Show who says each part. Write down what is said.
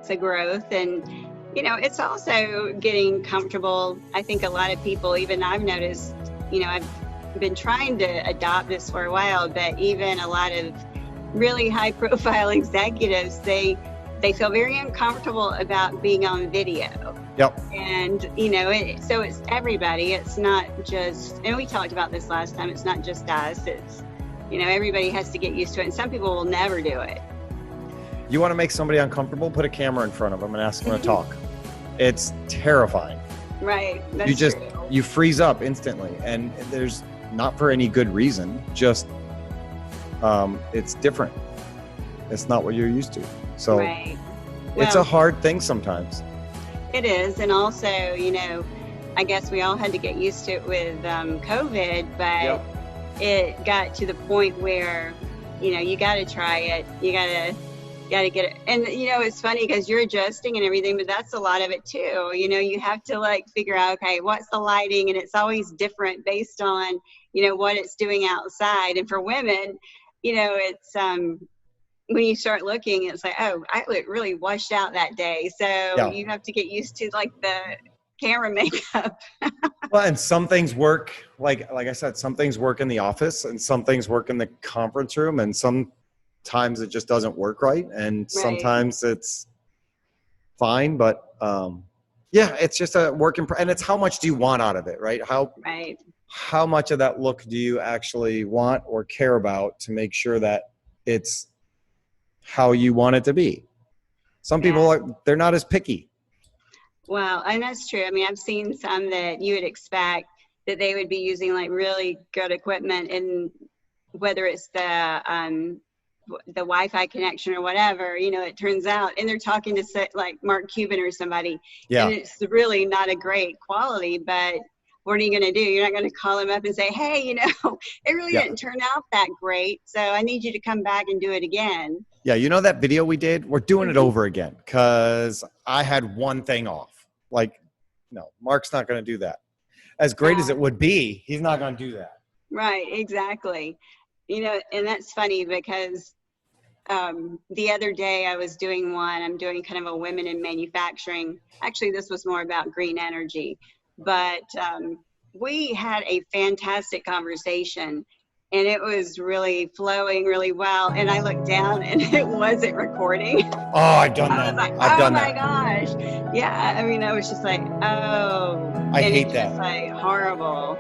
Speaker 1: it's a growth. And, you know, it's also getting comfortable. I think a lot of people, even I've noticed, you know, I've been trying to adopt this for a while, but even a lot of really high profile executives, they feel very uncomfortable about being on video.
Speaker 2: Yep.
Speaker 1: And, you know, so it's everybody. It's not just, and we talked about this last time, it's not just us. It's, you know, everybody has to get used to it. And some people will never do it.
Speaker 2: You want to make somebody uncomfortable, put a camera in front of them and ask them to talk. It's terrifying.
Speaker 1: Right. That's true.
Speaker 2: You freeze up instantly, and there's not for any good reason, just it's different. It's not what you're used to. So
Speaker 1: right.
Speaker 2: It's a hard thing sometimes.
Speaker 1: It is. And also, you know, I guess we all had to get used to it with COVID, but
Speaker 2: Yep.
Speaker 1: It got to the point where, you know, you got to try it. You got to get it. And, you know, it's funny because you're adjusting and everything, but that's a lot of it too. You know, you have to like figure out, okay, what's the lighting? And it's always different based on, you know, what it's doing outside. And for women, you know, it's, when you start looking, it's like, oh, I look really washed out that day. So you have to get used to like the camera makeup.
Speaker 2: Well, and some things work, like I said, some things work in the office and some things work in the conference room, and sometimes it just doesn't work right. And sometimes it's fine, but yeah, it's just a work in and it's how much do you want out of it, right? How much of that look do you actually want or care about to make sure that it's how you want it to be? Some people they're not as picky.
Speaker 1: Well, and that's true. I mean, I've seen some that you would expect that they would be using like really good equipment, and whether it's the Wi-Fi connection or whatever, you know, it turns out, and they're talking to like Mark Cuban or somebody, and it's really not a great quality, but what are you going to do? You're not going to call him up and say, hey, you know, it really didn't turn out that great, so I need you to come back and do it again.
Speaker 2: Yeah, you know that video we did? We're doing it over again because I had one thing off. Like, no, Mark's not going to do that. As great as it would be, he's not going to do that.
Speaker 1: Right, exactly. You know, and that's funny because the other day I'm doing kind of a women in manufacturing. Actually, this was more about green energy, but we had a fantastic conversation. And it was really flowing really well. And I looked down and it wasn't recording.
Speaker 2: Oh, I've done that. I've done that.
Speaker 1: Oh my gosh. Yeah. I mean, I was just like, oh.
Speaker 2: I hate that.
Speaker 1: It's like horrible.